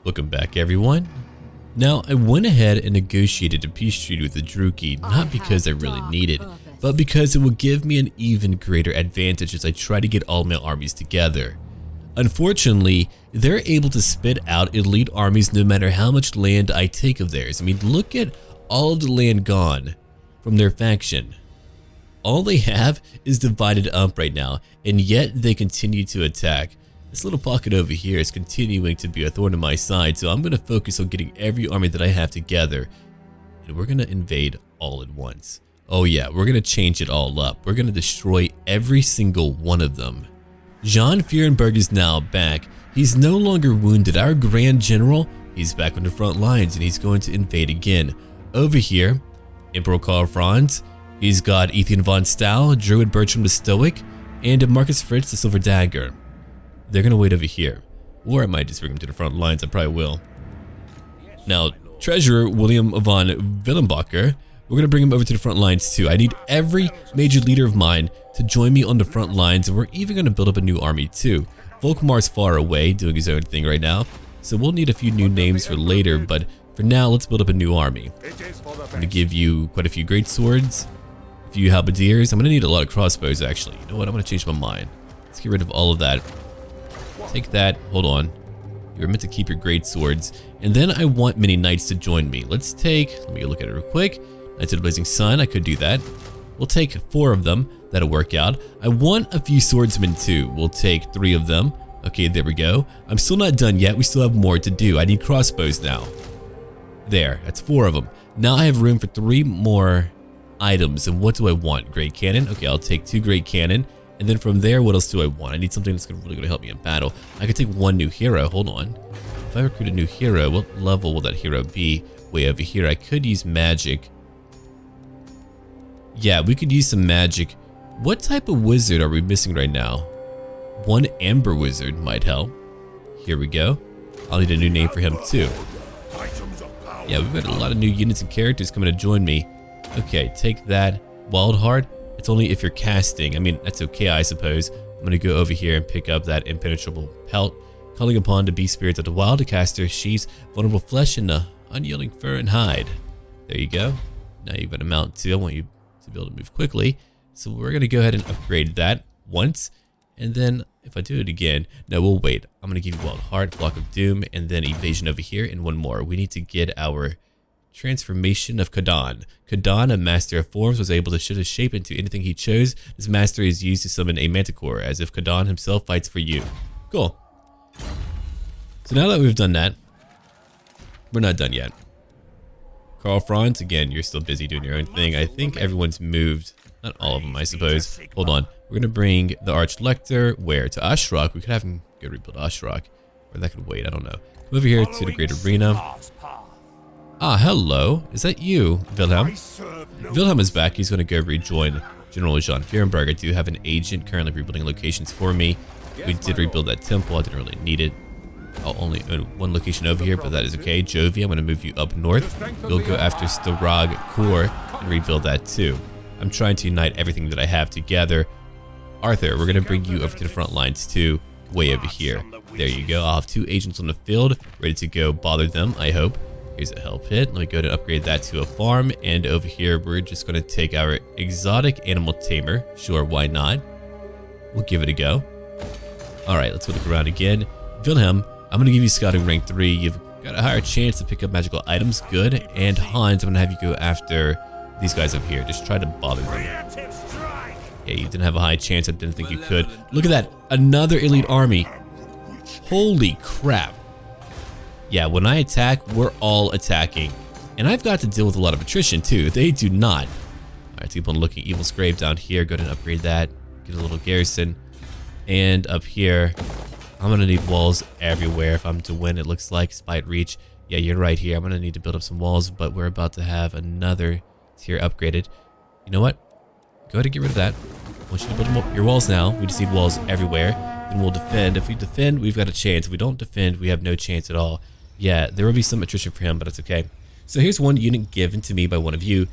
Welcome back, everyone. Now, I went ahead and negotiated a peace treaty with the Druki, not because I really need it, but because it will give me an even greater advantage as I try to get all my armies together. Unfortunately, they're able to spit out elite armies no matter how much land I take of theirs. I mean, look at all of the land gone from their faction. All they have is divided up right now, and yet they continue to attack. This little pocket over here is continuing to be a thorn in my side, so I'm going to focus on getting every army that I have together, and we're going to invade all at once. Oh yeah, we're going to change it all up. We're going to destroy every single one of them. Jean Fierenberg is now back. He's no longer wounded. Our Grand General, he's back on the front lines, and he's going to invade again. Over here, Emperor Karl Franz, he's got Ethan von Stahl, Druid Bertram the Stoic, and Marcus Fritz the Silver Dagger. They're going to wait over here. Or I might just bring them to the front lines. I probably will. Now, Treasurer William von Willenbacher, we're going to bring him over to the front lines too. I need every major leader of mine to join me on the front lines, and we're even going to build up a new army too. Volkmar's far away doing his own thing right now, so we'll need a few new names for later, but for now, let's build up a new army. I'm going to give you quite a few great swords, a few halberdiers. I'm going to need a lot of crossbows actually. You know what? I'm going to change my mind. Let's get rid of all of that. Take that. Hold on. You're meant to keep your great swords. And then I want many knights to join me. Let me look at it real quick. Knights of the Blazing Sun. I could do that. We'll take 4 of them. That'll work out. I want a few swordsmen too. We'll take 3 of them. Okay, there we go. I'm still not done yet. We still have more to do. I need crossbows now. There. That's 4 of them. Now I have room for 3 more items. And what do I want? Great cannon? Okay, I'll take 2 great cannon. And then from there, what else do I want? I need something that's really going to help me in battle. I could take 1 new hero. Hold on. If I recruit a new hero, what level will that hero be? Way over here. I could use magic. Yeah, we could use some magic. What type of wizard are we missing right now? 1 Amber Wizard might help. Here we go. I'll need a new name for him too. Yeah, we've got a lot of new units and characters coming to join me. Okay, take that. Wild Heart. It's only if you're casting. I mean, that's okay, I suppose. I'm going to go over here and pick up that impenetrable pelt. Calling upon the beast spirits of the wild caster, she's vulnerable flesh and unyielding fur and hide. There you go. Now you've got a mount too. I want you to be able to move quickly. So we're going to go ahead and upgrade that once. And then if I do it again, no, we'll wait. I'm going to give you Wild Heart, Flock of Doom, and then Evasion over here, and 1 more. We need to get our Transformation of Kadan. Kadan, a master of forms, was able to shift his shape into anything he chose. This master is used to summon a manticore, as if Kadan himself fights for you. Cool. So now that we've done that, we're not done yet. Karl Franz, again, you're still busy doing your own thing. I think everyone's moved. Not all of them, I suppose. Hold on. We're going to bring the Archlector, where? To Ashrok. We could have him go rebuild Ashrok. Or that could wait, I don't know. Come over here to the Great Arena. Ah, hello. Is that you, Wilhelm? Wilhelm is back. He's going to go rejoin General Jean Fierenberg. I do have an agent currently rebuilding locations for me. We did rebuild that temple. I didn't really need it. I'll only own 1 location over here, but that is okay. Jovi, I'm going to move you up north. We'll go after Starog Core and rebuild that too. I'm trying to unite everything that I have together. Arthur, we're going to bring you over to the front lines too, way over here. There you go. I'll have 2 agents on the field, ready to go bother them, I hope. Here's a help hit. Let me go ahead and upgrade that to a farm. And over here, we're just going to take our exotic animal tamer. Sure, why not? We'll give it a go. All right, let's look around again. Wilhelm, I'm going to give you scouting rank 3. You've got a higher chance to pick up magical items. Good. And Hans, I'm going to have you go after these guys up here. Just try to bother them. Yeah, you didn't have a high chance. I didn't think you could. Look at that. Another elite army. Holy crap. Yeah, when I attack, we're all attacking. And I've got to deal with a lot of attrition too. They do not. All right, keep on looking. Evil's Grave down here. Go ahead and upgrade that. Get a little garrison. And up here, I'm going to need walls everywhere if I'm to win, it looks like. Spite Reach. Yeah, you're right here. I'm going to need to build up some walls, but we're about to have another tier upgraded. You know what? Go ahead and get rid of that. I want you to build your walls now. We just need walls everywhere. Then we'll defend. If we defend, we've got a chance. If we don't defend, we have no chance at all. Yeah, there will be some attrition for him, but it's okay. So here's 1 unit given to me by one of you.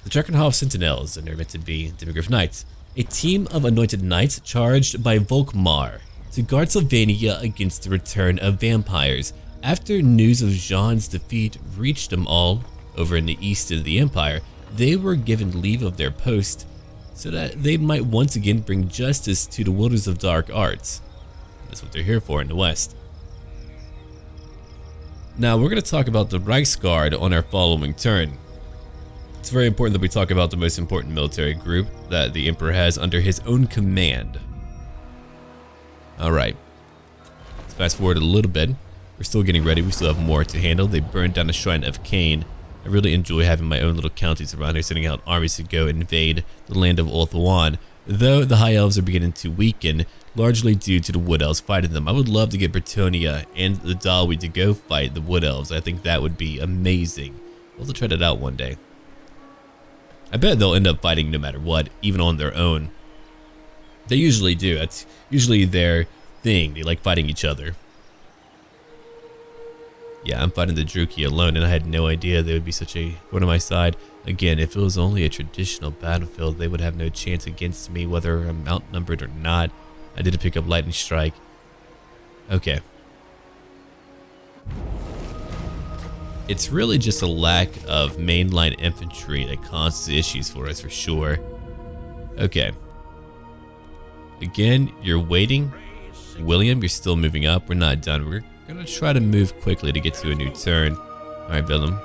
The Drakenhof Sentinels, and they're meant to be Demigryph Knights. A team of anointed knights charged by Volkmar to guard Sylvania against the return of vampires. After news of Jean's defeat reached them all over in the east of the Empire, they were given leave of their post so that they might once again bring justice to the wielders of dark arts. That's what they're here for in the west. Now we're going to talk about the Reichsguard on our following turn. It's very important that we talk about the most important military group that the Emperor has under his own command. Alright, let's fast forward a little bit. We're still getting ready, we still have more to handle. They burned down the Shrine of Cain. I really enjoy having my own little counties around here, sending out armies to go invade the land of Ulthuan, though the High Elves are beginning to weaken, largely due to the Wood Elves fighting them. I would love to get Bretonnia and the Dalwi to go fight the Wood Elves. I think that would be amazing. We'll have to try that out one day. I bet they'll end up fighting no matter what, even on their own. They usually do. That's usually their thing. They like fighting each other. Yeah, I'm fighting the Druki alone, and I had no idea they would be such a thorn on my side. Again, if it was only a traditional battlefield, they would have no chance against me, whether I'm outnumbered or not. I did pick up Lightning Strike. Okay. It's really just a lack of mainline infantry that causes issues for us, for sure. Okay. Again, you're waiting. William, you're still moving up. We're not done. We're gonna try to move quickly to get to a new turn. Alright, Wilhelm,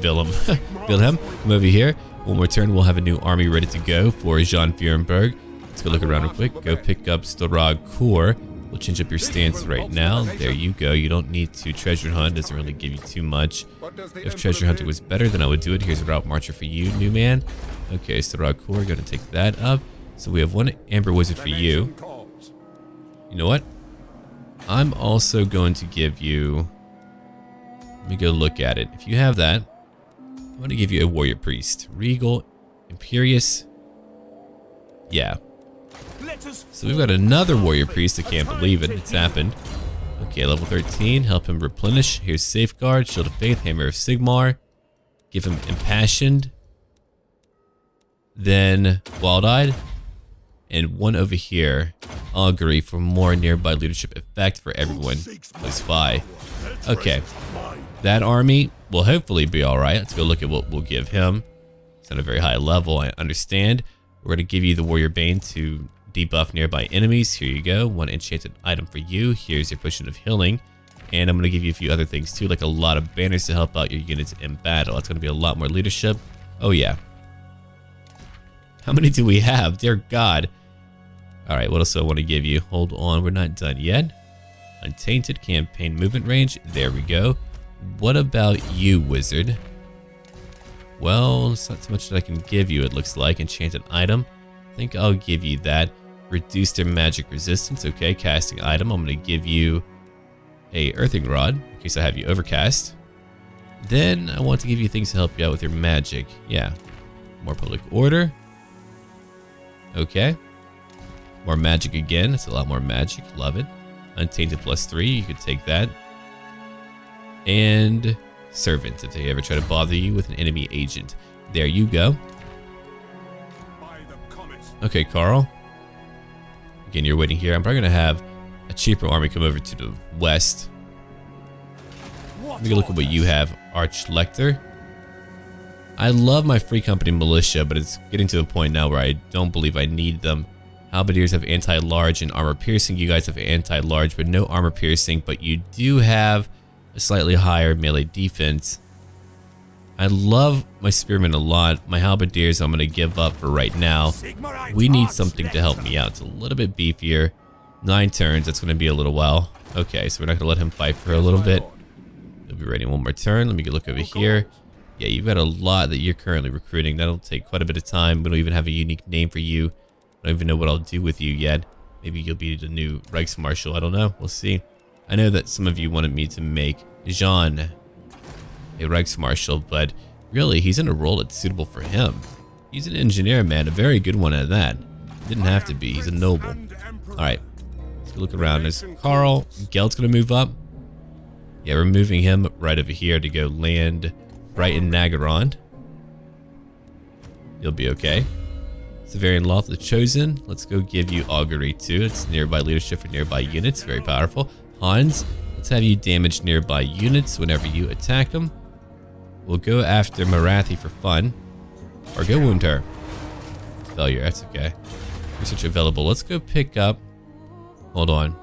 come over here. One more turn, we'll have a new army ready to go for Jean Fierenberg. Let's go look around real quick. Go pick up Storag Core. We'll change up your stance right now. There you go. You don't need to treasure hunt. Doesn't really give you too much. If treasure hunting was better, then I would do it. Here's a route marcher for you, new man. Okay, Storag Core, gonna take that up. So we have one Amber Wizard for you. You know what? I'm also going to give you, let me go look at it. If you have that, I'm going to give you a Warrior Priest. Regal, Imperious. Yeah. So we've got another Warrior Priest. I can't believe it. It's happened. Okay, level 13. Help him replenish. Here's Safeguard, Shield of Faith, Hammer of Sigmar. Give him Impassioned. Then Wild-Eyed. And one over here, Augury, for more nearby leadership effect for everyone. Plus 5. Okay. That army will hopefully be alright. Let's go look at what we'll give him. It's at a very high level, I understand. We're going to give you the Warrior Bane to debuff nearby enemies. Here you go. One enchanted item for you. Here's your potion of healing. And I'm going to give you a few other things too, like a lot of banners to help out your units in battle. It's going to be a lot more leadership. Oh yeah. How many do we have? Dear God. Alright, what else do I want to give you? Hold on, we're not done yet. Untainted campaign movement range. There we go. What about you, wizard? Well, it's not too much that I can give you, it looks like. Enchanted item. I think I'll give you that. Reduce their magic resistance. Okay, casting item. I'm going to give you a earthing rod, in case I have you overcast. Then I want to give you things to help you out with your magic. Yeah. More public order. Okay. More magic again. It's a lot more magic. Love it. Untainted +3. You could take that. And servant, if they ever try to bother you with an enemy agent. There you go. Okay, Carl. Again, you're waiting here. I'm probably going to have a cheaper army come over to the west. Let me go look at what you have. Archlector. I love my free company militia, but it's getting to a point now where I don't believe I need them. Halberdiers have anti-large and armor piercing. You guys have anti-large, but no armor piercing. But you do have a slightly higher melee defense. I love my spearmen a lot. My halberdiers I'm going to give up for right now. We need something to help me out. It's a little bit beefier. 9 turns. That's going to be a little while. Okay, so we're not going to let him fight for a little bit. He'll be ready one more turn. Let me look over here. Yeah, you've got a lot that you're currently recruiting. That'll take quite a bit of time. We don't even have a unique name for you. I don't even know what I'll do with you yet. Maybe you'll be the new Reichsmarshal. I don't know. We'll see. I know that some of you wanted me to make Jean a Reichsmarshal, but really, he's in a role that's suitable for him. He's an engineer, man. A very good one at that. Didn't have to be. He's a noble. Alright. Let's go look around. There's Carl. Gelt's going to move up. Yeah, we're moving him right over here to go land right in Nagaron. You'll be okay. Severian Loth, the Chosen. Let's go give you Augury too. It's nearby leadership for nearby units. Very powerful. Hans, Let's have you damage nearby units whenever you attack them. We'll go after Marathi for fun. Or go wound her. Failure, that's okay. Research available. Let's go pick up. Hold on.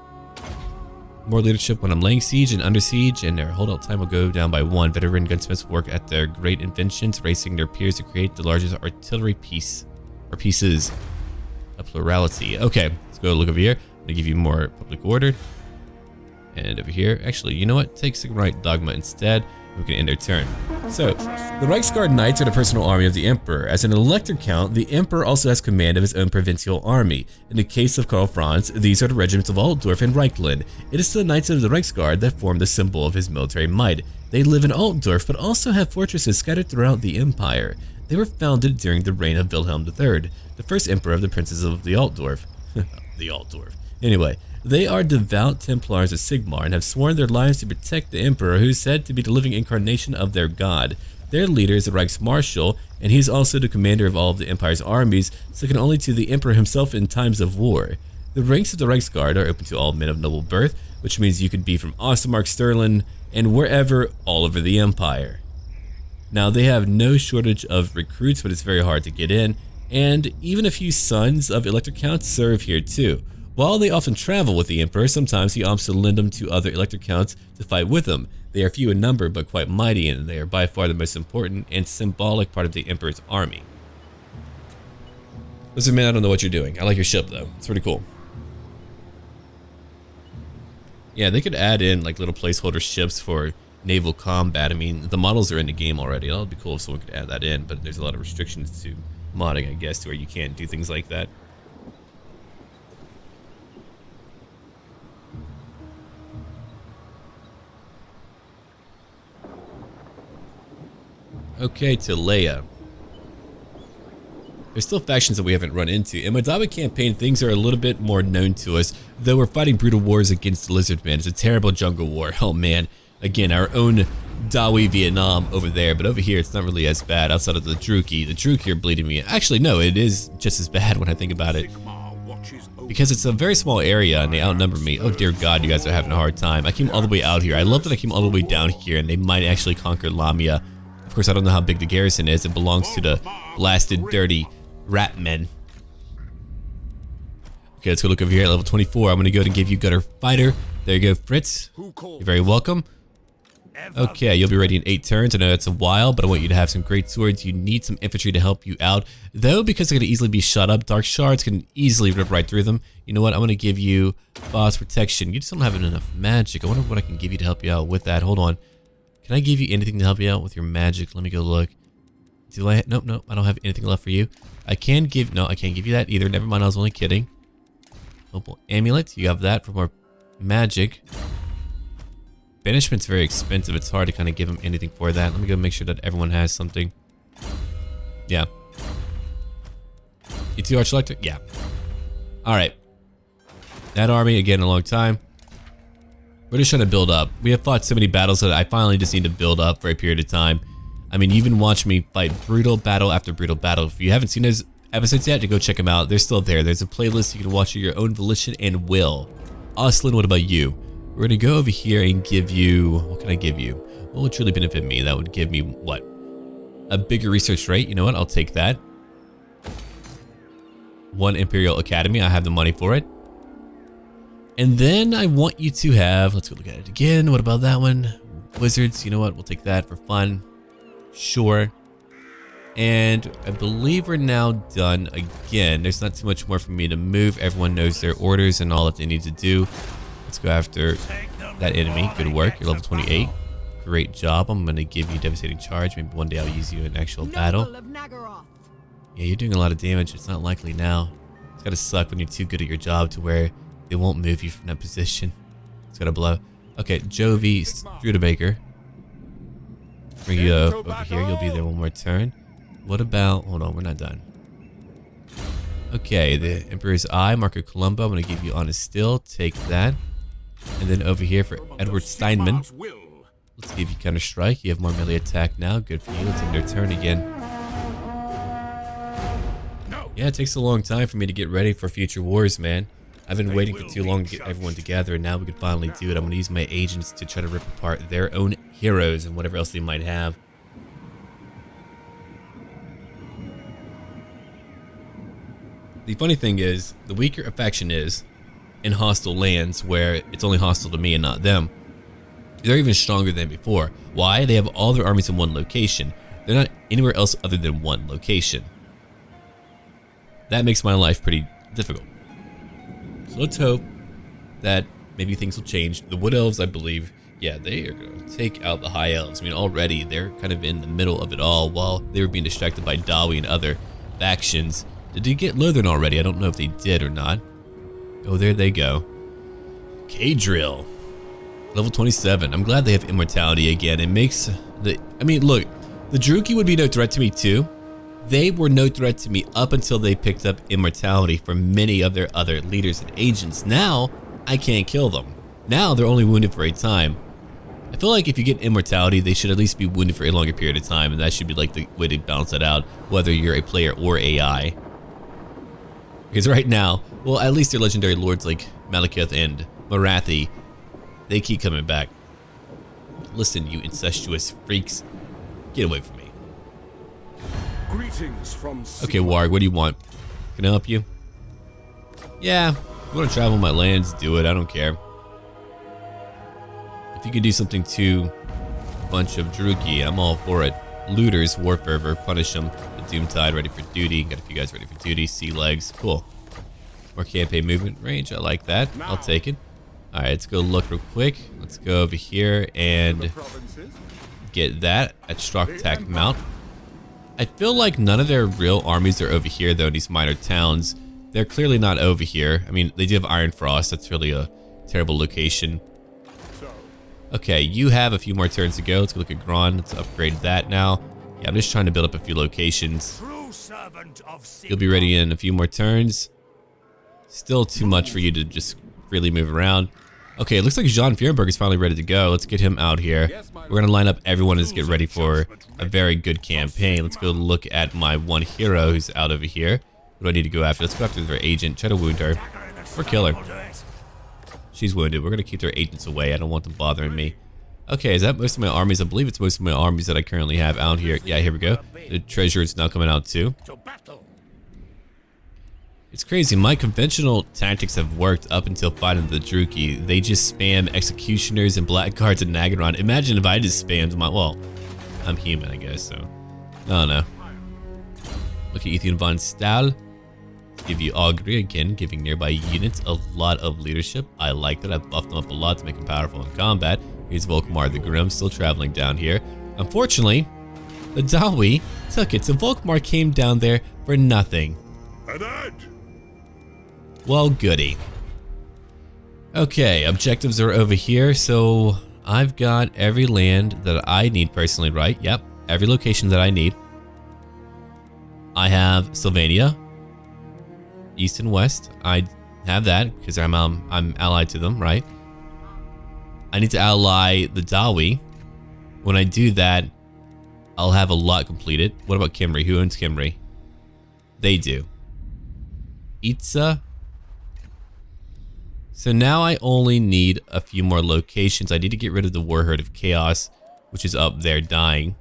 More leadership when I'm laying siege and under siege, and their holdout time will go down by 1. Veteran gunsmiths work at their great inventions, racing their peers to create the largest artillery piece. Or pieces. A plurality. Okay, let's go look over here. I'm gonna give you more public order. And over here, actually, you know what? Take Sigmarite Dogma instead. We can end our turn. So, the Reichsguard Knights are the personal army of the Emperor. As an elector count, the Emperor also has command of his own provincial army. In the case of Karl Franz, these are the regiments of Altdorf and Reichland. It is the Knights of the Reichsguard that form the symbol of his military might. They live in Altdorf, but also have fortresses scattered throughout the Empire. They were founded during the reign of Wilhelm III, the first emperor of the princes of the Altdorf. The Altdorf. Anyway, they are devout Templars of Sigmar and have sworn their lives to protect the Emperor, who is said to be the living incarnation of their god. Their leader is the Reichsmarschall, and he is also the commander of all of the Empire's armies, second only to the Emperor himself in times of war. The ranks of the Reichsguard are open to all men of noble birth, which means you could be from Ostermark, Stirland, and wherever all over the Empire. Now, they have no shortage of recruits, but it's very hard to get in, and even a few sons of Elector Counts serve here too. While they often travel with the Emperor, sometimes he opts to lend them to other Elector Counts to fight with him. They are few in number, but quite mighty, and they are by far the most important and symbolic part of the Emperor's army. Listen, man, I don't know what you're doing. I like your ship, though. It's pretty cool. Yeah, they could add in like little placeholder ships for naval combat. I mean, the models are in the game already. That would be cool if someone could add that in, but there's a lot of restrictions to modding, I guess, to where you can't do things like that. Okay, to Leia. There's still factions that we haven't run into. In my Daba campaign, things are a little bit more known to us, though we're fighting brutal wars against the Lizard Man. It's a terrible jungle war. Oh man. Again, our own Dawi Vietnam over there, but over here it's not really as bad outside of the Druki. The Druki are bleeding me. Actually, no, it is just as bad when I think about it. Because it's a very small area and they outnumber me. Oh dear God, you guys are having a hard time. I came all the way out here. I love that I came all the way down here and they might actually conquer Lamia. Of course, I don't know how big the garrison is. It belongs to the blasted, dirty rat men. Okay, let's go look over here at level 24. I'm going to go ahead and give you Gutter Fighter. There you go, Fritz. You're very welcome. Okay, you'll be ready in 8 turns. I know it's a while, but I want you to have some great swords. You need some infantry to help you out. Though, because they're going to easily be shot up, Dark Shards can easily rip right through them. You know what? I'm going to give you Boss Protection. You just don't have enough magic. I wonder what I can give you to help you out with that. Hold on. Can I give you anything to help you out with your magic? Let me go look. Do I? Nope, nope. I don't have anything left for you. I can give... No, I can't give you that either. Never mind, I was only kidding. Opal Amulet. You have that for more magic. Banishment's very expensive. It's hard to kind of give them anything for that. Let me go make sure that everyone has something. Yeah. You two Arch Electric? Yeah. Alright. That army, again, a long time. We're just trying to build up. We have fought so many battles that I finally just need to build up for a period of time. I mean, you even watch me fight brutal battle after brutal battle. If you haven't seen those episodes yet, to go check them out. They're still there. There's a playlist you can watch at your own volition and will. Oslin, what about you? We're going to go over here and give you... What can I give you? What would truly benefit me? That would give me, what? A bigger research rate. You know what? I'll take that. 1 Imperial Academy. I have the money for it. And then I want you to have... Let's go look at it again. What about that one? Wizards. You know what? We'll take that for fun. Sure. And I believe we're now done again. There's not too much more for me to move. Everyone knows their orders and all that they need to do. Let's go after that enemy. Good work. You're level 28. Great job. I'm going to give you Devastating Charge. Maybe one day I'll use you in actual battle. Yeah, you're doing a lot of damage. It's not likely now. It's got to suck when you're too good at your job to where they won't move you from that position. It's got to blow. Okay, Jovi Studebaker. Bring you over here. You'll be there one more turn. What about... Hold on, we're not done. Okay, the Emperor's Eye, Marco Colombo. I'm going to give you Honest Still. Take that. And then over here for Edward Steinman. Let's give you Counter Strike. You have more melee attack now. Good for you. Let's end their turn again. Yeah, it takes a long time for me to get ready for future wars, man. I've been waiting for too long to get everyone together, and now we can finally do it. I'm going to use my agents to try to rip apart their own heroes and whatever else they might have. The funny thing is, the weaker a faction is in hostile lands where it's only hostile to me and not them, they're even stronger than before. Why? They have all their armies in one location. They're not anywhere else other than one location. That makes my life pretty difficult. So let's hope that maybe things will change. The Wood Elves, I believe, yeah, they are going to take out the High Elves. I mean, already they're kind of in the middle of it all while they were being distracted by Dawi and other factions. Did they get Lothern already? I don't know if they did or not. Oh, there they go. K-Drill. Level 27. I'm glad they have immortality again. It makes the... I mean, look, the Druki would be no threat to me too. They were no threat to me up until they picked up immortality from many of their other leaders and agents. Now, I can't kill them. Now, they're only wounded for a time. I feel like if you get immortality, they should at least be wounded for a longer period of time, and that should be like the way to balance that out, whether you're a player or AI. Because right now, well, at least their legendary lords like Malekith and Marathi, they keep coming back. Listen, you incestuous freaks. Get away from me. Greetings from Okay, Warg, what do you want? Can I help you? Yeah, if you want to travel my lands, do it. I don't care. If you could do something to a bunch of Druki, I'm all for it. Looters, War Fervor, punish them. The Doomtide, ready for duty. Got a few guys ready for duty. Sea Legs, cool. More campaign movement range, I like that. I'll take it. Alright, let's go look real quick. Let's go over here and get that at Straktak Mount. I feel like none of their real armies are over here though in these minor towns. They're clearly not over here. I mean, they do have Iron Frost. That's really a terrible location. Okay, you have a few more turns to go. Let's go look at Gron. Let's upgrade that now. Yeah, I'm just trying to build up a few locations. You'll be ready in a few more turns. Still too much for you to just freely move around. Okay, it looks like Jean Fierenberg is finally ready to go. Let's get him out here. We're going to line up everyone and get ready for a very good campaign. Let's go look at my one hero who's out over here. What do I need to go after? Let's go after their agent. Try to wound her. Or kill her. She's wounded. We're going to keep their agents away. I don't want them bothering me. Okay, is that most of my armies? I believe it's most of my armies that I currently have out here. Yeah, here we go. The treasure is now coming out too. It's crazy. My conventional tactics have worked up until fighting the Druki. They just spam executioners and blackguards and Nagaron. Imagine if I just spammed my... Well, I'm human, I guess, so... I don't know. Look at Ethan von Stahl. Give you Augury again, giving nearby units a lot of leadership. I like that. I've buffed them up a lot to make them powerful in combat. Here's Volkmar the Grim, still traveling down here. Unfortunately, the Dawi took it, so Volkmar came down there for nothing. Well, goody. Okay, objectives are over here, so I've got every land that I need personally, right? Yep, every location that I need. I have Sylvania, East and West. I have that because I'm allied to them, right? I need to ally the Dawi. When I do that, I'll have a lot completed. What about Kimri? Who owns Kimri? They do. Itza. So now I only need a few more locations. I need to get rid of the Warherd of Chaos, which is up there dying.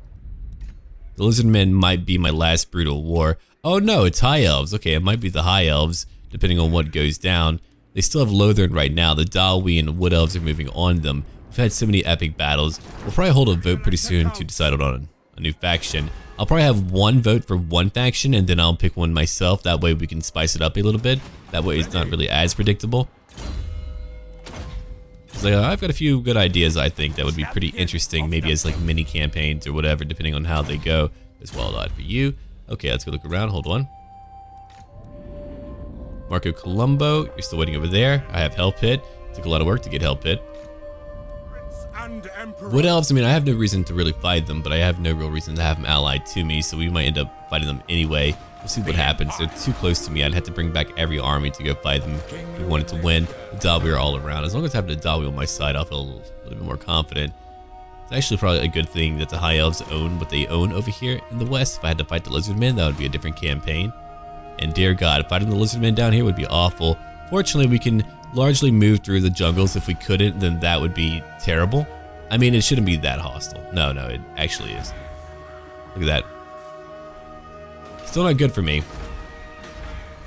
The Lizardmen might be my last brutal war. Oh no, it's High Elves. Okay, it might be the High Elves, depending on what goes down. They still have Lothern right now. The Dawi and Wood Elves are moving on them. We've had so many epic battles. We'll probably hold a vote pretty soon to decide on a new faction. I'll probably have one vote for one faction, and then I'll pick one myself. That way we can spice it up a little bit. That way it's not really as predictable. So I've got a few good ideas, I think, that would be pretty interesting, maybe as like mini campaigns or whatever, depending on how they go. As well done for you. Okay, let's go look around. Hold on. Marco Colombo, you're still waiting over there. I have Hell Pit. Took a lot of work to get Hell Pit. Wood Elves, I mean, I have no reason to really fight them, but I have no real reason to have them allied to me, so we might end up fighting them anyway. We'll see what happens. They're too close to me. I'd have to bring back every army to go fight them if we wanted to win. The Dawi are all around. As long as I have the Dawi on my side, I'll feel a little bit more confident. It's actually probably a good thing that the High Elves own what they own over here in the West. If I had to fight the Lizardmen, that would be a different campaign. And dear God, fighting the Lizardmen down here would be awful. Fortunately, we can largely move through the jungles. If we couldn't, then that would be terrible. I mean, it shouldn't be that hostile. No, it actually is. Look at that. Still not good for me.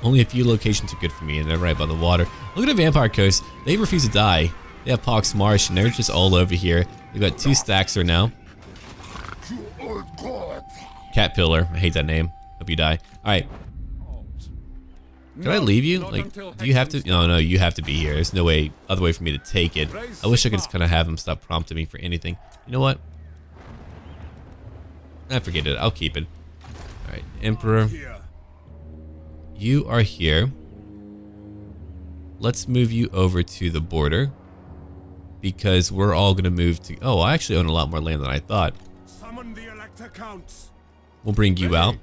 Only a few locations are good for me, and they're right by the water. Look at the Vampire Coast. They refuse to die. They have Pox Marsh, and they're just all over here. They've got 2 stacks there now. Cat Pillar. I hate that name. Hope you die. Alright. Can I leave you? Like, do you have to? No, you have to be here. There's no other way for me to take it. I wish I could just kind of have him stop prompting me for anything. You know what? I forget it. I'll keep it. Alright, Emperor. You are here. Let's move you over to the border. Because we're all going to move to... Oh, I actually own a lot more land than I thought. We'll bring you out.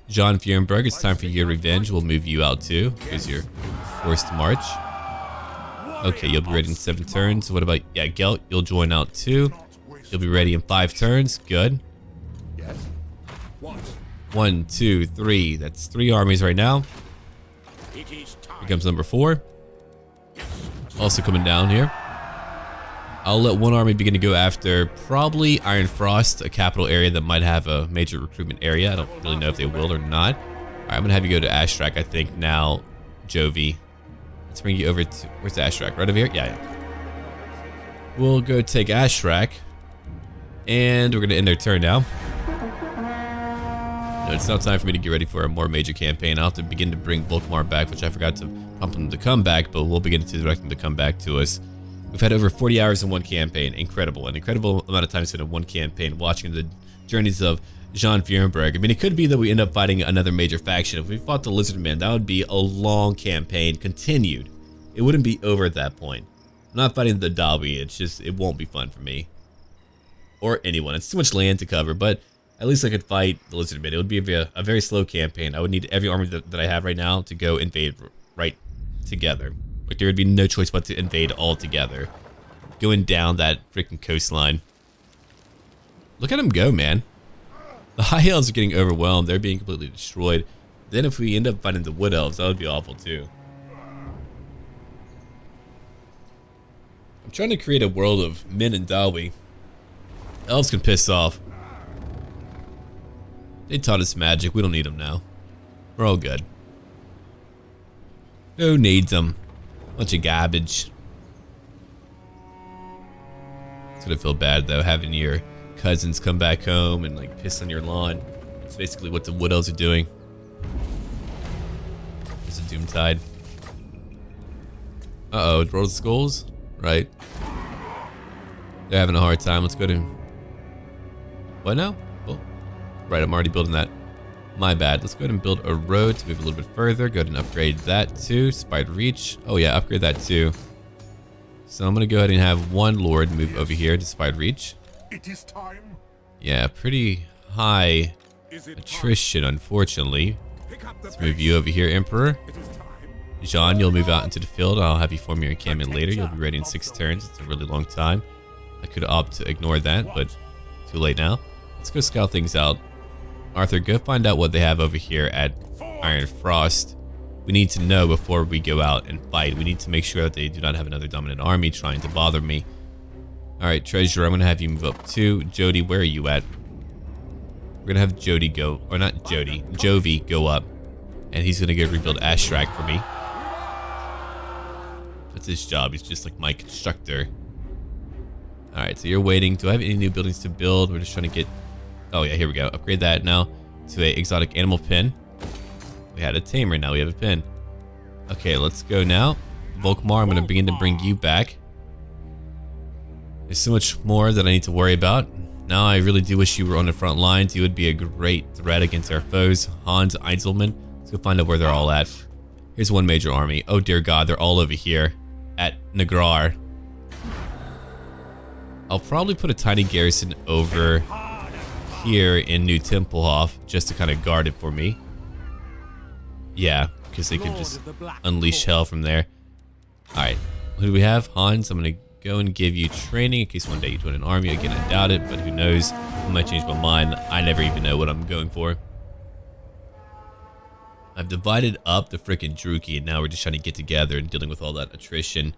John Fierenberg, it's time for your revenge. We'll move you out too, because you're forced to march. Okay, you'll be ready in 7 turns. What about... Yeah, Gelt, you'll join out too. You'll be ready in 5 turns. Good. 1, 2, 3. That's 3 armies right now. Here comes number 4. Also coming down here. I'll let one army begin to go after probably Iron Frost, a capital area that might have a major recruitment area. I don't really know if they will or not. Alright, I'm gonna have you go to Ashtrak, I think, now, Jovi. Let's bring you over to... Where's Ashtrak? Right over here? Yeah. We'll go take Ashtrak. And we're gonna end our turn now. No, it's now time for me to get ready for a more major campaign. I'll have to begin to bring Volkmar back, which I forgot to prompt them to come back, but we'll begin to direct them to come back to us. We've had over 40 hours in one campaign. Incredible. An incredible amount of time spent in one campaign watching the journeys of Jean Fierenberg. I mean, it could be that we end up fighting another major faction. If we fought the Lizardmen, that would be a long campaign continued. It wouldn't be over at that point. I'm not fighting the Dawi. It's just, it won't be fun for me. Or anyone. It's too much land to cover, but at least I could fight the Lizardmen. It would be a very slow campaign. I would need every army that I have right now to go invade right together. Like, there would be no choice but to invade all together. Going down that freaking coastline. Look at them go, man. The High Elves are getting overwhelmed. They're being completely destroyed. Then if we end up fighting the Wood Elves, that would be awful too. I'm trying to create a world of men and Dawi. Elves can piss off. They taught us magic. We don't need them now. We're all good. Who needs them? Bunch of garbage. It's gonna feel bad though, having your cousins come back home and like piss on your lawn. It's basically what the Wood Elves are doing. There's a Doomtide. Uh-oh, Roll of Skulls? Right. They're having a hard time. Let's go to... What now? Oh, right, I'm already building that. My bad. Let's go ahead and build a road to move a little bit further. Go ahead and upgrade that too. Spider Reach. Oh yeah, upgrade that too. So I'm gonna go ahead and have one Lord move over here to Spider Reach. It is time. Yeah, pretty high attrition, unfortunately. Let's move you over here, Emperor. Jean, you'll move out into the field. I'll have you form your encampment later. You'll be ready in 6 turns. It's a really long time. I could opt to ignore that, but too late now. Let's go scout things out. Arthur, go find out what they have over here at Iron Frost. We need to know before we go out and fight. We need to make sure that they do not have another dominant army trying to bother me. Alright, Treasurer, I'm going to have you move up too. Jody, where are you at? We're going to have Jody go, or not Jody, Jovi go up. And he's going to go rebuild Ashtrak for me. That's his job. He's just like my constructor. Alright, so you're waiting. Do I have any new buildings to build? We're just trying to get... Oh yeah, here we go. Upgrade that now to a exotic animal pen. We had a tamer, now we have a pen. Okay, let's go now. Volkmar, I'm going to begin to bring you back. There's so much more that I need to worry about. Now I really do wish you were on the front lines. You would be a great threat against our foes. Hans, Einzelman. Let's go find out where they're all at. Here's one major army. Oh dear God, they're all over here at Nagrar. I'll probably put a tiny garrison over here in New Tempelhof just to kind of guard it for me. Yeah, because they could just unleash hell from there. Alright, who do we have? Hans, I'm going to go and give you training in case one day you join an army. Again, I doubt it, but who knows? I might change my mind. I never even know what I'm going for. I've divided up the frickin' Druki, and now we're just trying to get together and dealing with all that attrition.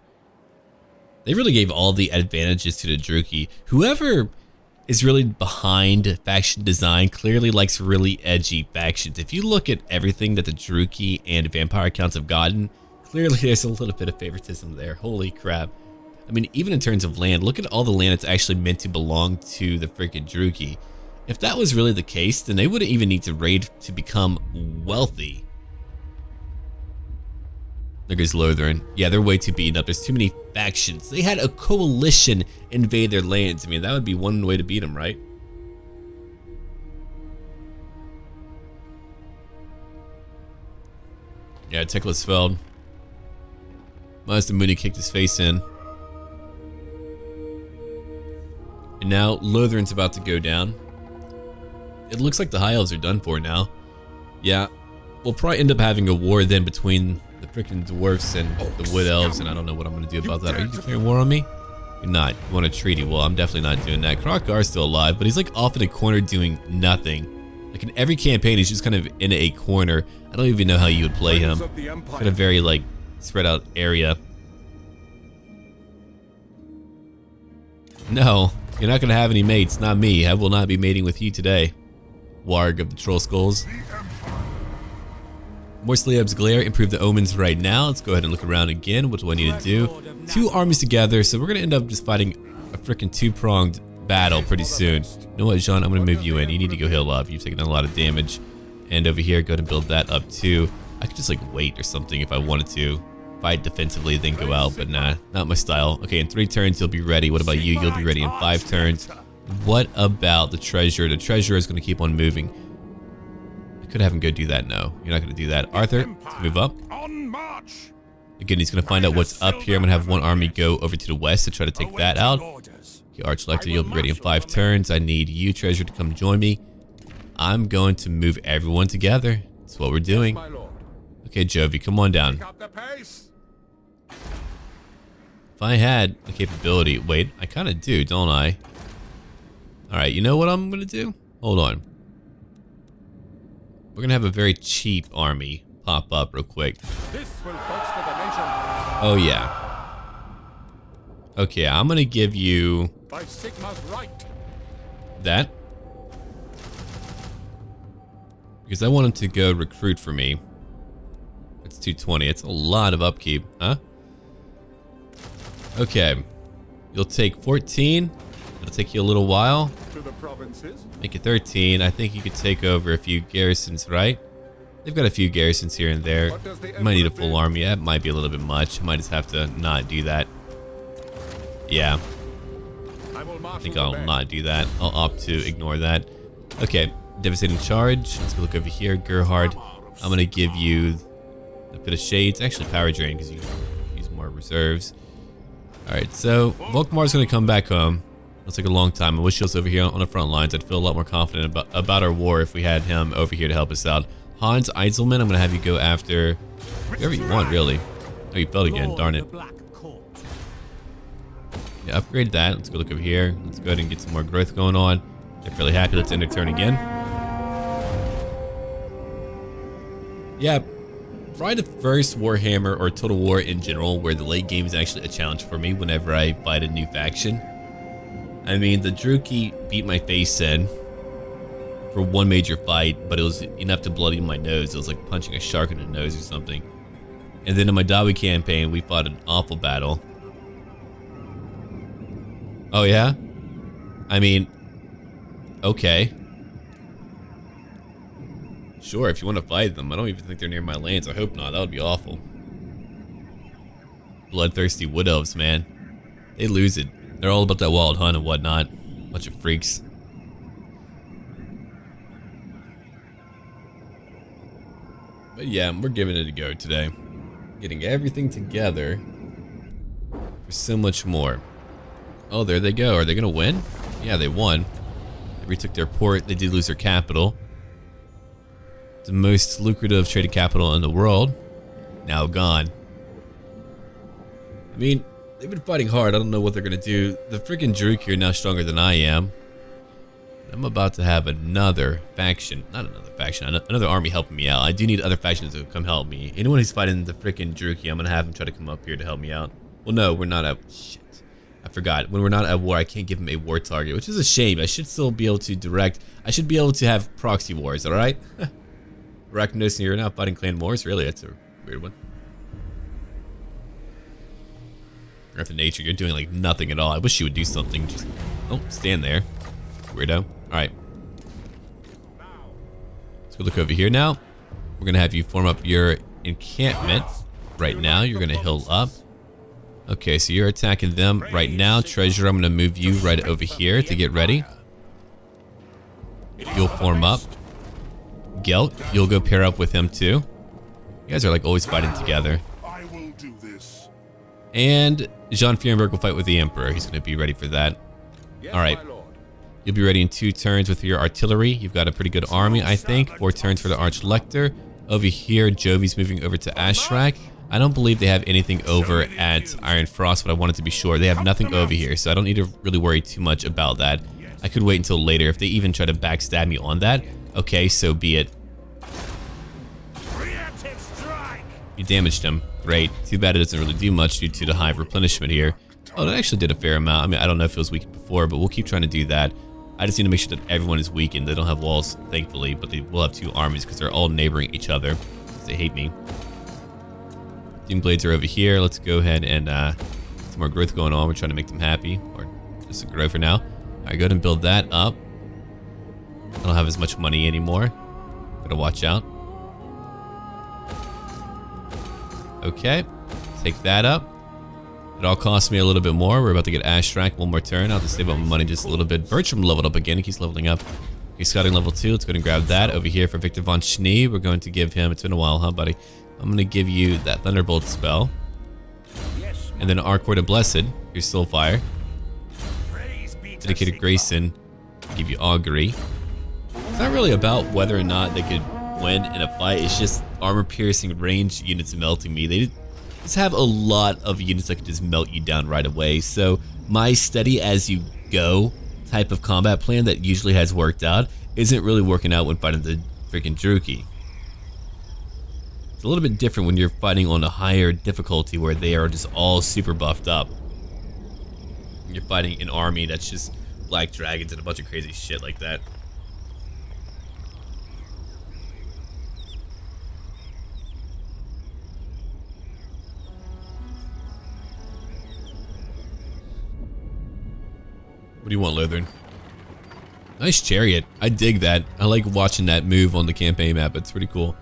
They really gave all the advantages to the Druki. Whoever is really behind faction design clearly likes really edgy factions. If you look at everything that the Druki and vampire accounts have gotten, clearly there's a little bit of favoritism there. Holy crap. I mean, even in terms of land, look at all the land that's actually meant to belong to the freaking Druki. If that was really the case, then they wouldn't even need to raid to become wealthy. There goes Lothern. Yeah, they're way too beaten up. There's too many factions. They had a coalition invade their lands. I mean, that would be one way to beat them, right? Yeah, Teklisfeld. Mazda kicked his face in. And now Lothern's about to go down. It looks like the High Elves are done for now. Yeah, we'll probably end up having a war then between the freaking dwarfs and the wood elves, and I don't know what I'm going to do about that. Are you declaring war on me? You're not. You want a treaty? Well, I'm definitely not doing that. Karak Azul's still alive, but he's like off in a corner doing nothing. Like in every campaign, he's just kind of in a corner. I don't even know how you would play him. Got a very like spread out area. No, you're not going to have any mates. Not me. I will not be mating with you today. Warg of the Troll Skulls. More Sleeb's Glare, improve the omens right now. Let's go ahead and look around again. What do I need to do? Two armies together, so we're going to end up just fighting a freaking two-pronged battle pretty soon. You know what, Jean? I'm going to move you in. You need to go heal up. You've taken a lot of damage. And over here, go ahead and build that up too. I could just like wait or something if I wanted to. Fight defensively, then go out, but nah, not my style. Okay, in 3 turns, you'll be ready. What about you? You'll be ready in 5 turns. What about the treasure? The treasure is going to keep on moving. I could have him go do that. No, you're not going to do that. Arthur, let's move up. Again, he's going to find out what's up here. I'm going to have one army go over to the west to try to take that out. Okay, Archlector, you'll be ready in 5 turns. I need you, Treasure, to come join me. I'm going to move everyone together. That's what we're doing. Okay, Jovi, come on down. If I had the capability... Wait, I kind of do, don't I? Alright, you know what I'm going to do? Hold on. We're going to have a very cheap army pop up real quick. Oh, yeah. Okay, I'm going to give you... that. Because I want him to go recruit for me. It's 220. It's a lot of upkeep, huh? Okay. You'll take 14. It'll take you a little while. Make it 13. I think you could take over a few garrisons, right? They've got a few garrisons here and there. You might need a full army. That might be a little bit much. I might just have to not do that. Yeah. I think I'll not do that. I'll opt to ignore that. Okay. Devastating charge. Let's go look over here. Gerhard. I'm going to give you a bit of shades. Actually, power drain because you use more reserves. Alright, so Volkmar's going to come back home. It'll take a long time. I wish he was over here on the front lines. I'd feel a lot more confident about our war if we had him over here to help us out. Hans Eiselman, I'm going to have you go after whoever you want, really. Oh, you fell again. Darn it. Yeah, upgrade that. Let's go look over here. Let's go ahead and get some more growth going on. They're fairly happy. Let's end their turn again. Yeah, probably the first Warhammer or Total War in general where the late game is actually a challenge for me whenever I fight a new faction. I mean, the Druki beat my face in for one major fight, but it was enough to bloody my nose. It was like punching a shark in the nose or something. And then in my Dawi campaign, we fought an awful battle. Oh yeah? I mean, okay. Sure, if you want to fight them. I don't even think they're near my lands. I hope not. That would be awful. Bloodthirsty wood elves, man. They lose it. They're all about that wild hunt and whatnot. Bunch of freaks. But yeah, we're giving it a go today. Getting everything together for so much more. Oh, there they go. Are they going to win? Yeah, they won. They retook their port. They did lose their capital. The most lucrative traded capital in the world. Now gone. I mean, they've been fighting hard. I don't know what they're going to do. The freaking Druki are now stronger than I am. I'm about to have another faction, not another faction, another army helping me out. I do need other factions to come help me. Anyone who's fighting the freaking Druki, I'm gonna have him try to come up here to help me out. Well, no, we're not at, shit. I forgot. When we're not at war, I can't give him a war target, which is a shame. I should still be able to direct. I should be able to have proxy wars, alright? Reich, noticing you're not fighting clan wars? Really? That's a weird one. Earth and nature, you're doing like nothing at all. I wish you would do something. Just, oh, stand there. Weirdo. Alright. Let's go look over here now. We're gonna have you form up your encampment right now. You're gonna heal up. Okay, so you're attacking them right now. Treasure, I'm gonna move you right over here to get ready. You'll form up. Gelt, you'll go pair up with him too. You guys are like always fighting together. And Jean Fierenberg will fight with the Emperor. He's gonna be ready for that. Alright. You'll be ready in 2 turns with your artillery. You've got a pretty good army, I think. 4 turns for the Archlector. Over here, Jovi's moving over to Ashrak. I don't believe they have anything over at Iron Frost, but I wanted to be sure. They have nothing over here, so I don't need to really worry too much about that. I could wait until later. If they even try to backstab me on that, okay, so be it. You damaged him. Great. Too bad it doesn't really do much due to the high replenishment here. Oh, that actually did a fair amount. I mean, I don't know if it was weakened before, but we'll keep trying to do that. I just need to make sure that everyone is weakened. They don't have walls, thankfully, but they will have 2 armies because they're all neighboring each other. They hate me. Doom Blades are over here. Let's go ahead and some more growth going on. We're trying to make them happy, or just grow for now. All right, go ahead and build that up. I don't have as much money anymore. Gotta watch out. Okay, take that up. It all cost me a little bit more. We're about to get Ashrak one more turn. I'll just save up my money just a little bit. Bertram leveled up again. He keeps leveling up. He's scouting level 2. Let's go ahead and grab that over here for Victor von Schnee. We're going to give him, it's been a while, huh, buddy? I'm going to give you that Thunderbolt spell. And then Arcor the Blessed, your Soulfire. Dedicated Grayson, give you Augury. It's not really about whether or not they could win in a fight. It's just armor-piercing ranged units melting me. They just have a lot of units that can just melt you down right away. So my steady as you go type of combat plan that usually has worked out isn't really working out when fighting the freaking Druki. It's a little bit different when you're fighting on a higher difficulty where they are just all super buffed up. You're fighting an army that's just black dragons and a bunch of crazy shit like that. What do you want, Lutheran? Nice chariot. I dig that. I like watching that move on the campaign map. It's pretty cool.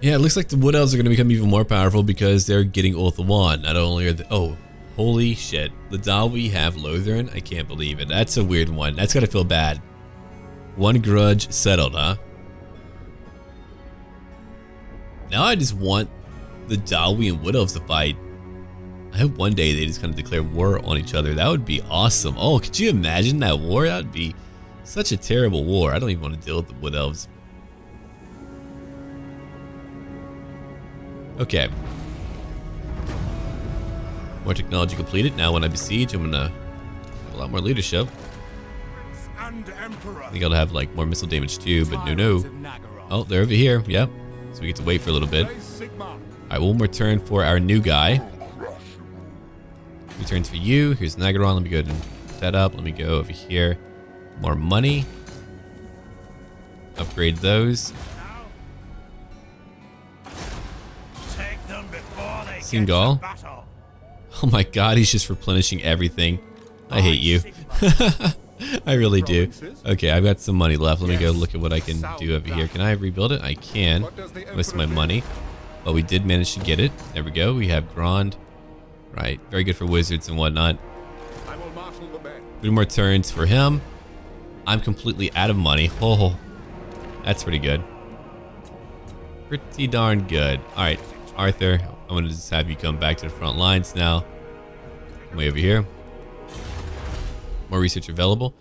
Yeah, it looks like the Wood Elves are going to become even more powerful because they're getting Oath of Wand. Not only are they... Oh, holy shit. The Dalwi have Lutheran? I can't believe it. That's a weird one. That's got to feel bad. One grudge settled, huh? Now I just want the Dalwi and Wood Elves to fight. I hope one day they just kind of declare war on each other. That would be awesome. Oh, could you imagine that war? That would be such a terrible war. I don't even want to deal with the Wood Elves. Okay. More technology completed. Now when I besiege, I'm gonna have a lot more leadership. I think I'll have like more missile damage too, but no. Oh, they're over here. Yep. So we get to wait for a little bit. Alright, one more turn for our new guy. 2 turns for you. Here's Nagaron. Let me go ahead and set up. Let me go over here. More money. Upgrade those. Singal. Oh my god, he's just replenishing everything. I hate you. I really do. Okay, I've got some money left. Let me go look at what I can do over here. Can I rebuild it? I can. With my money. But we did manage to get it. There we go. We have Grand. Right, very good for wizards and whatnot. 3 more turns for him. I'm completely out of money. Oh, that's pretty good. Pretty darn good. Alright, Arthur, I'm going to just have you come back to the front lines now. Way over here. More research available.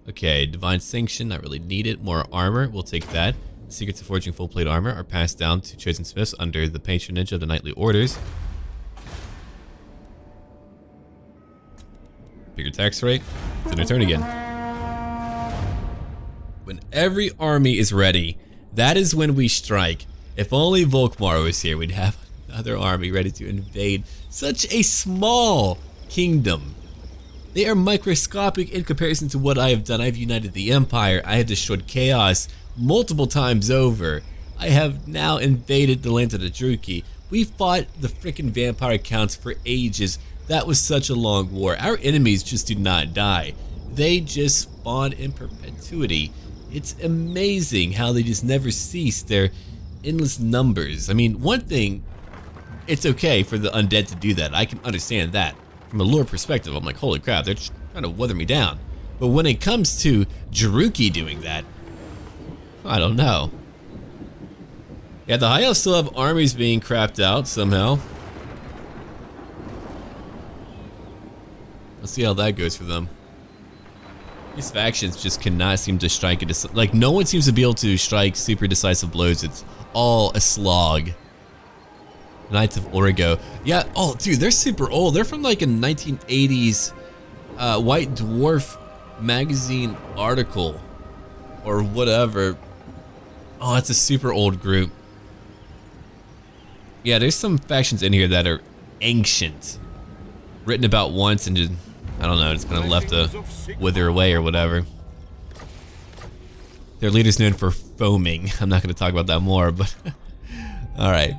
Okay, Divine Sanction, not really needed. More armor, we'll take that. Secrets of Forging Full Plate Armor are passed down to Chosen Smiths under the patronage of the Knightly Orders. Bigger tax rate. It's in their turn again. When every army is ready, that is when we strike. If only Volkmar was here, we'd have another army ready to invade such a small kingdom. They are microscopic in comparison to what I have done. I've united the Empire. I have destroyed Chaos multiple times over. I have now invaded the land of the Druki. We fought the freaking vampire counts for ages. That was such a long war. Our enemies just do not die. They just spawn in perpetuity. It's amazing how they just never cease their endless numbers. I mean, one thing, it's okay for the undead to do that. I can understand that. From a lore perspective, I'm like, holy crap, they're just trying to weather me down. But when it comes to Druki doing that, I don't know. Yeah, the High Elves still have armies being crapped out somehow. Let's see how that goes for them. These factions just cannot seem to strike it. Like, no one seems to be able to strike super decisive blows. It's all a slog. Knights of Origo. Yeah, oh dude, they're super old. They're from like a 1980s White Dwarf magazine article or whatever. Oh, it's a super old group. Yeah, there's some factions in here that are ancient. Written about once and just, I don't know, it's kind of left to wither away or whatever. Their leader's known for foaming. I'm not going to talk about that more, but alright.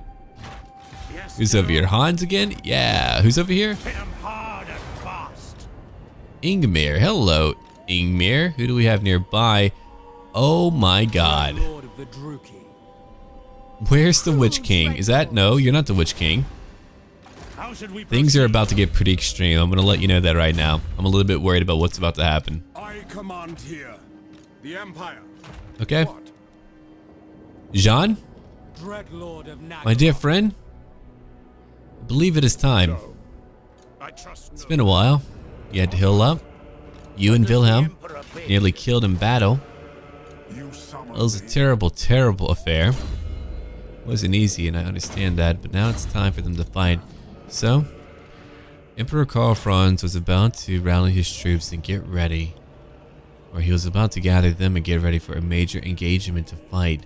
Who's over here? Hans again? Yeah. Who's over here? Ingmir. Hello, Ingmir. Who do we have nearby? Oh my god. Where's the Witch King? Is that? No, you're not the Witch King. Things are about to get pretty extreme. I'm going to let you know that right now. I'm a little bit worried about what's about to happen. I command here. The Empire. Okay. Jean? My dear friend? I believe it is time. It's been a while. You had to heal up. You and Wilhelm nearly killed in battle. It was a terrible, terrible affair. It wasn't easy, and I understand that, but now it's time for them to fight. So, Emperor Karl Franz was about to rally his troops and get ready. Or he was about to gather them and get ready for a major engagement to fight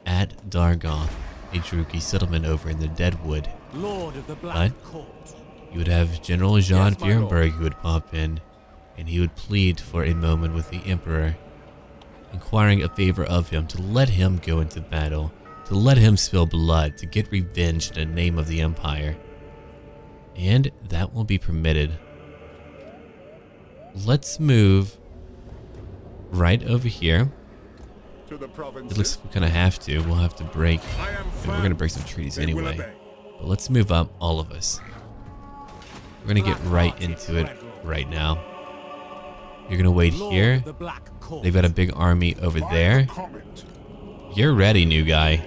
at Dargoth, a Druki settlement over in the Deadwood. But you would have General Jean Fierenberg who would pop in, and he would plead for a moment with the Emperor, inquiring a favor of him to let him go into battle, to let him spill blood, to get revenge in the name of the Empire. And that will be permitted. Let's move right over here. It looks like we kind of have to. We'll have to break. We're going to break some treaties anyway. But let's move up, all of us. We're going to get right into it right now. You're going to wait here. They've got a big army over there. You're ready, new guy.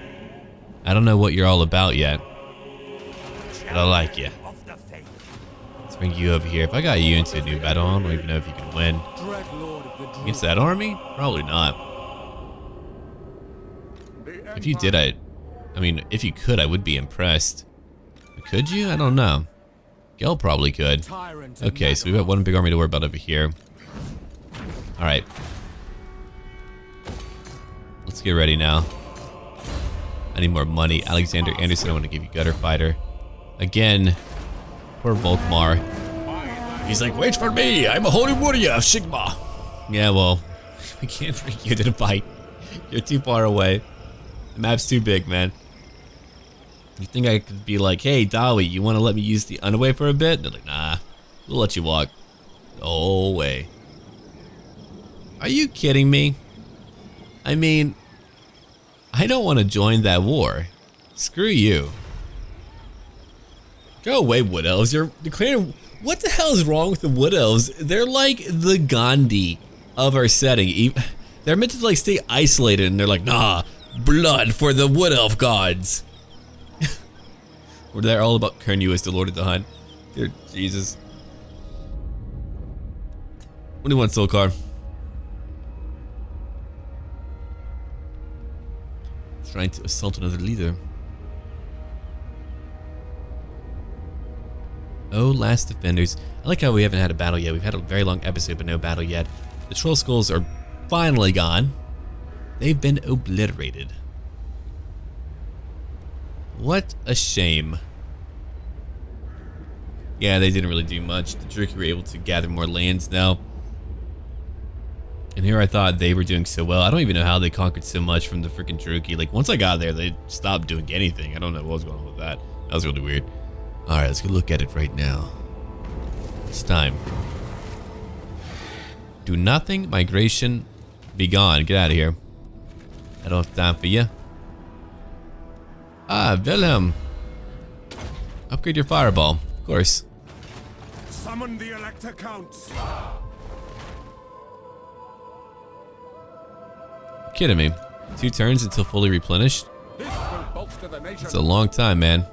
I don't know what you're all about yet, but I like you. Let's bring you over here. If I got you into a new battle, I don't even know if you can win. Against that army? Probably not. If you did, I mean, if you could, I would be impressed. Could you? I don't know. Gel probably could. Okay, so we've got one big army to worry about over here. Alright. Let's get ready now. I need more money. Alexander Anderson, I want to give you Gutter Fighter. Again, poor Volkmar. He's like, wait for me, I'm a holy warrior of Sigma. Yeah, well, we can't bring you to the fight. You're too far away. The map's too big, man. You think I could be like, hey, Dawi, you want to let me use the underway for a bit? They're like, nah, we'll let you walk. No way. Are you kidding me? I mean, I don't want to join that war. Screw you. Go away, Wood Elves. You're declaring... What the hell is wrong with the Wood Elves? They're like the Gandhi of our setting. They're meant to like stay isolated, and they're like, nah, blood for the Wood Elf gods. Or they're all about Cornelius, the Lord of the Hunt. Dear Jesus. What do you want, Solkar? Trying to assault another leader. Oh, last defenders. I like how we haven't had a battle yet. We've had a very long episode, but no battle yet. The troll skulls are finally gone. They've been obliterated. What a shame. Yeah, they didn't really do much. The Druki were able to gather more lands now. And here I thought they were doing so well. I don't even know how they conquered so much from the freaking Druki. Like, once I got there, they stopped doing anything. I don't know what was going on with that. That was really weird. Alright, let's go look at it right now. It's time. Do nothing. Migration. Be gone. Get out of here. I don't have time for you. Ah, Wilhelm. Upgrade your fireball. Of course. Summon the Elector Counts. Kidding me. 2 turns until fully replenished? It's a long time, man.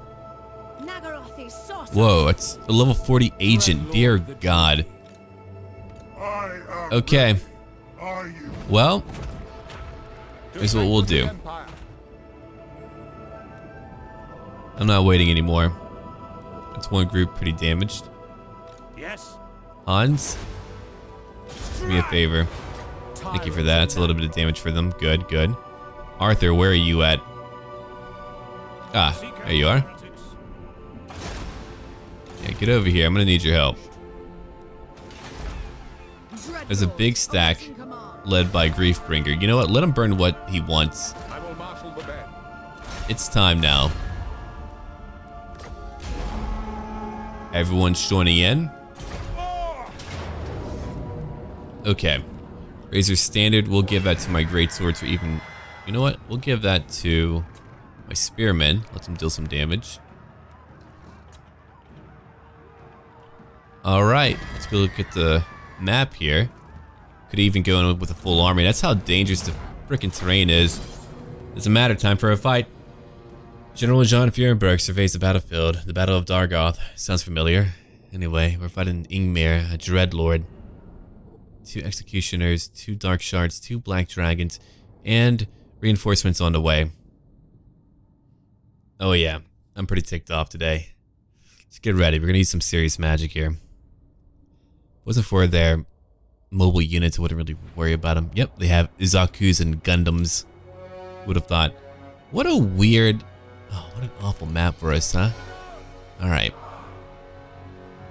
Whoa, it's a level 40 agent. Dear God. Okay. Well, here's what we'll do. I'm not waiting anymore. That's one group pretty damaged. Yes. Hans, do me a favor. Thank you for that. That's a little bit of damage for them. Good, good. Arthur, where are you at? Ah, there you are. Yeah, get over here. I'm gonna need your help. There's a big stack led by Griefbringer. You know what? Let him burn what he wants. It's time now. Everyone's joining in. Okay. Razor Standard, we'll give that to my Greatswords, or even, you know what? We'll give that to my Spearmen. Let them deal some damage. Alright, let's go look at the map here. Could even go in with a full army. That's how dangerous the freaking terrain is. It's a matter of time for a fight. General Jean Fierenberg surveys the battlefield. The Battle of Dargoth. Sounds familiar. Anyway, we're fighting Ingmar, a Dreadlord. 2 Executioners, 2 Dark Shards, 2 Black Dragons, and reinforcements on the way. Oh yeah, I'm pretty ticked off today. Let's get ready. We're gonna use some serious magic here. Wasn't for their mobile units, I wouldn't really worry about them. Yep, they have Izakus and Gundams. Would have thought. What a weird... Oh, what an awful map for us, huh? Alright.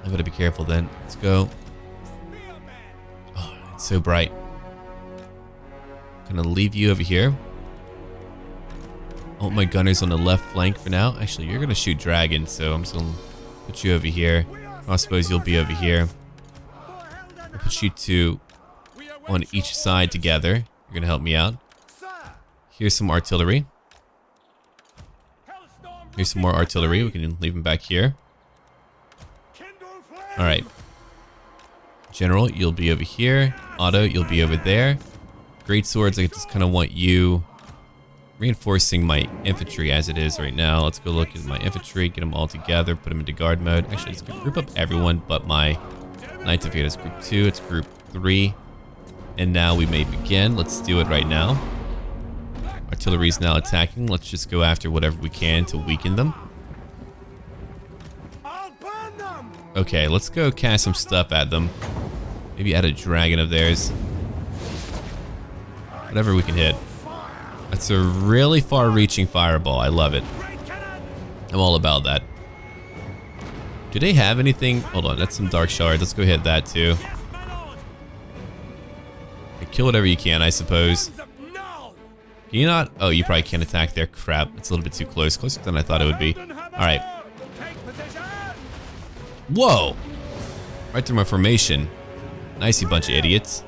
I gotta be careful then. Let's go. Oh, it's so bright. Gonna leave you over here. Oh, my gunner's on the left flank for now. Actually, you're gonna shoot dragons, so I'm just gonna put you over here. I suppose you'll be over here. I'll put you 2 on each side together. You're gonna help me out. Here's some artillery. Here's some more artillery. We can leave them back here. Alright. General, you'll be over here. Otto, you'll be over there. Great swords, I just kind of want you reinforcing my infantry as it is right now. Let's go look at my infantry, get them all together, put them into guard mode. Actually, let's group up everyone but my Knights of here. It's group 2, it's group 3. And now we may begin. Let's do it right now. Artillery is now attacking. Let's just go after whatever we can to weaken them. Okay, let's go cast some stuff at them. Maybe add a dragon of theirs. Whatever we can hit. That's a really far-reaching fireball. I love it. I'm all about that. Do they have anything? Hold on, that's some dark shards. Let's go hit that too. Kill whatever you can, I suppose. Can you not? Oh, you probably can't attack there. Crap, it's a little bit too close. Closer than I thought it would be. Alright. Whoa! Right through my formation. Nice, you bunch of idiots.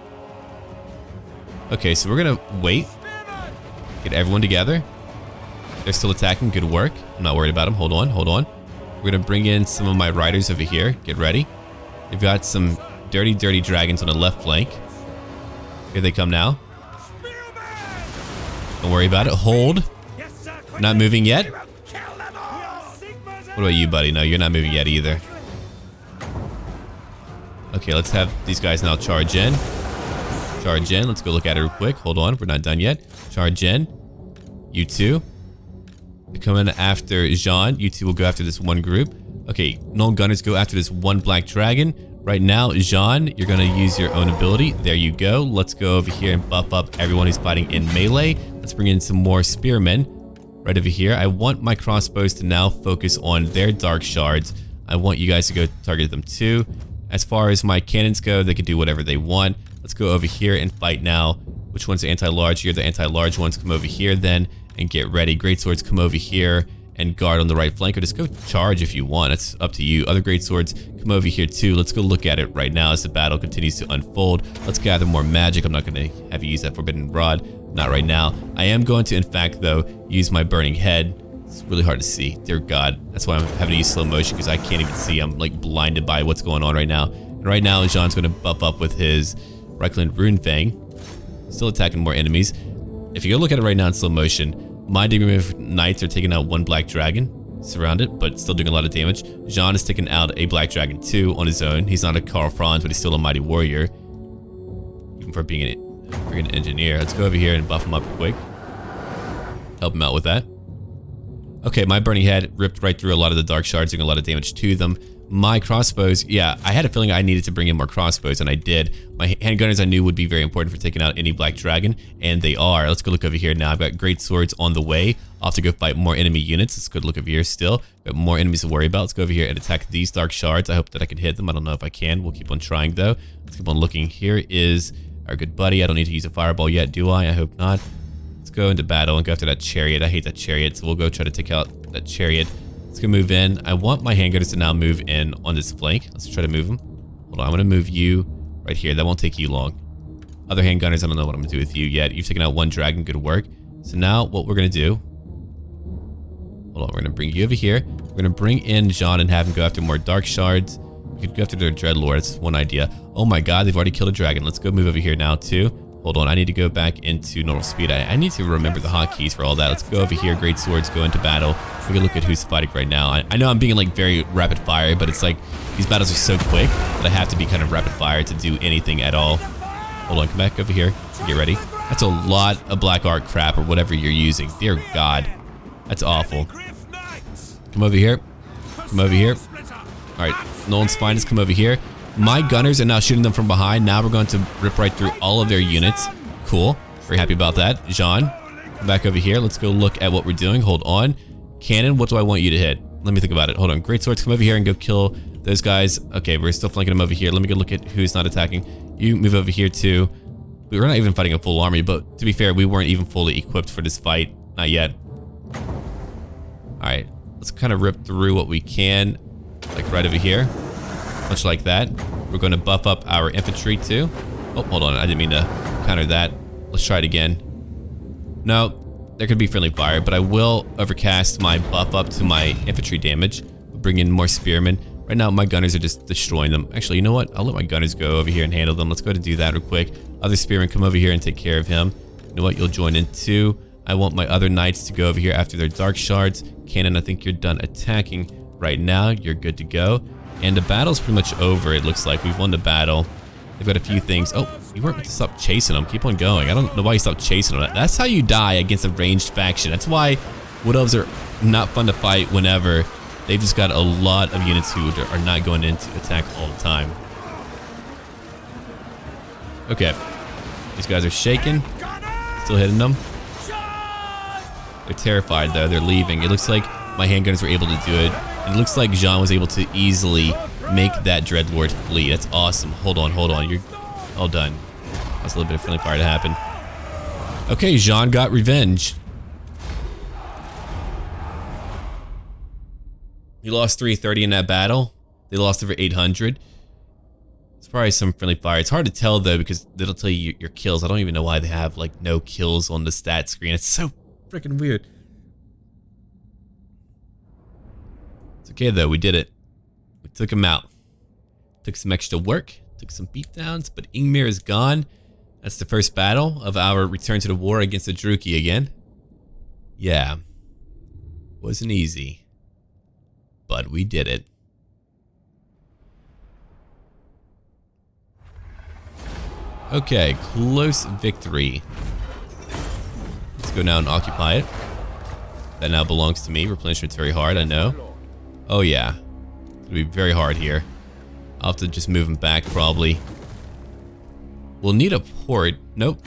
Okay, so we're gonna wait. Get everyone together. They're still attacking. Good work. I'm not worried about them. Hold on, hold on. We're gonna bring in some of my riders over here. Get ready. We've got some dirty, dirty dragons on the left flank. Here they come now. Don't worry about it. Hold. Not moving yet. What about you, buddy? No, you're not moving yet either. Okay, let's have these guys now charge in. Charge in. Let's go look at it real quick. Hold on. We're not done yet. Charge in. You two. They're coming after Jean. You two will go after this one group. Okay, Null Gunners go after this one black dragon. Right now, Jean, you're going to use your own ability. There you go. Let's go over here and buff up everyone who's fighting in melee. Let's bring in some more spearmen. Right over here, I want my crossbows to now focus on their dark shards. I want you guys to go target them too. As far as my cannons go, they can do whatever they want. Let's go over here and fight now. Which one's the anti-large? You're the anti-large ones. Come over here then and get ready. Great swords, come over here and guard on the right flank, or just go charge if you want. It's up to you. Other great swords, come over here too. Let's go look at it right now as the battle continues to unfold. Let's gather more magic. I'm not going to have you use that forbidden rod. Not right now. I am going to, in fact, though, use my burning head. It's really hard to see. Dear God. That's why I'm having to use slow motion, because I can't even see. I'm like blinded by what's going on right now. And right now, Jean's going to buff up with his Reich Rune Fang. Still attacking more enemies. If you go look at it right now in slow motion, my Demon Knights are taking out one black dragon, surrounded, but still doing a lot of damage. Jean is taking out a black dragon too on his own. He's not a Karl Franz, but he's still a mighty warrior, even for being an engineer. Let's go over here and buff him up quick. Help him out with that. Okay, my burning head ripped right through a lot of the dark shards, doing a lot of damage to them. My crossbows, yeah, I had a feeling I needed to bring in more crossbows, and I did. My handgunners I knew would be very important for taking out any black dragon, and they are. Let's go look over here now. I've got great swords on the way. I'll have to go fight more enemy units. Let's go look over here still. Got more enemies to worry about. Let's go over here and attack these dark shards. I hope that I can hit them. I don't know if I can. We'll keep on trying, though. Let's keep on looking. Here is our good buddy. I don't need to use a fireball yet, do I? I hope not. Let's go into battle and go after that chariot. I hate that chariot, so we'll go try to take out that chariot. Let's go move in. I want my handgunners to now move in on this flank. Let's try to move them. Hold on, I'm going to move you right here. That won't take you long. Other handgunners, I don't know what I'm going to do with you yet. You've taken out one dragon. Good work. So now what we're going to do... Hold on, we're going to bring you over here. We're going to bring in Jean and have him go after more dark shards. We could go after their Dreadlord. That's one idea. Oh my God, they've already killed a dragon. Let's go move over here now too. Hold on, I need to go back into normal speed. I need to remember the hotkeys for all that. Let's go over here. Great swords, go into battle. We can look at who's fighting right now. I know I'm being like very rapid fire, but it's like these battles are so quick that I have to be kind of rapid fire to do anything at all. Hold on, come back over here. Get ready. That's a lot of black art crap or whatever you're using. Dear God, that's awful. Come over here. Come over here. All right, Nolan's finest, come over here. My gunners are now shooting them from behind. Now we're going to rip right through all of their units. Cool. Very happy about that. Jean, come back over here. Let's go look at what we're doing. Hold on. Cannon, what do I want you to hit? Let me think about it. Hold on. Great swords, come over here and go kill those guys. Okay, we're still flanking them over here. Let me go look at who's not attacking. You move over here too. We're not even fighting a full army, but to be fair, we weren't even fully equipped for this fight. Not yet. Alright, let's kind of rip through what we can. Like right over here. Much like that. We're going to buff up our infantry too. Oh, hold on. I didn't mean to counter that. Let's try it again. No, there could be friendly fire, but I will overcast my buff up to my infantry damage. Bring in more spearmen. Right now, my gunners are just destroying them. Actually, you know what? I'll let my gunners go over here and handle them. Let's go ahead and do that real quick. Other spearmen, come over here and take care of him. You know what? You'll join in too. I want my other knights to go over here after their dark shards. Cannon, I think you're done attacking right now. You're good to go. And the battle's pretty much over, it looks like. We've won the battle. They've got a few things. Oh, you weren't meant to stop chasing them. Keep on going. I don't know why you stopped chasing them. That's how you die against a ranged faction. That's why Wood Elves are not fun to fight whenever they've just got a lot of units who are not going in to attack all the time. Okay. These guys are shaking. Still hitting them. They're terrified, though. They're leaving. It looks like my handgunners were able to do it. And it looks like Jean was able to easily make that Dreadlord flee. That's awesome. Hold on, hold on. You're all done. That's a little bit of friendly fire to happen. Okay, Jean got revenge. He lost 330 in that battle. They lost over 800. It's probably some friendly fire. It's hard to tell, though, because it'll tell you your kills. I don't even know why they have, like, no kills on the stat screen. It's so freaking weird. It's okay, though. We did it. We took him out. Took some extra work. Took some beatdowns, but Ingmir is gone. That's the first battle of our return to the war against the Druki again. Yeah. Wasn't easy. But we did it. Okay, close victory. Let's go now and occupy it. That now belongs to me. Replenishment's very hard, I know. Oh yeah. It's gonna be very hard here. I'll have to just move him back probably. We'll need a port. Nope.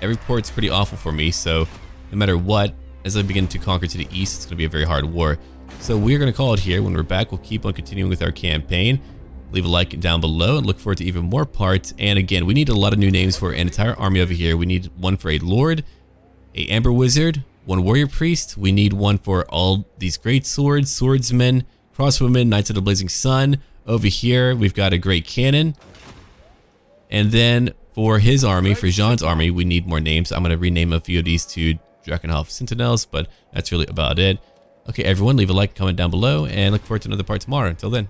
Every port's pretty awful for me, so no matter what, as I begin to conquer to the east, it's gonna be a very hard war. So we're gonna call it here. When we're back, we'll keep on continuing with our campaign. Leave a like down below and look forward to even more parts. And again, we need a lot of new names for an entire army over here. We need one for a lord, a amber wizard, one warrior priest. We need one for all these great swords, swordsmen, crossbowmen, knights of the blazing sun. Over here, we've got a great cannon. And then for his army, for Jean's army, we need more names. I'm going to rename a few of these to Dragonslayer Sentinels, but that's really about it. Okay, everyone, leave a like, comment down below, and look forward to another part tomorrow. Until then.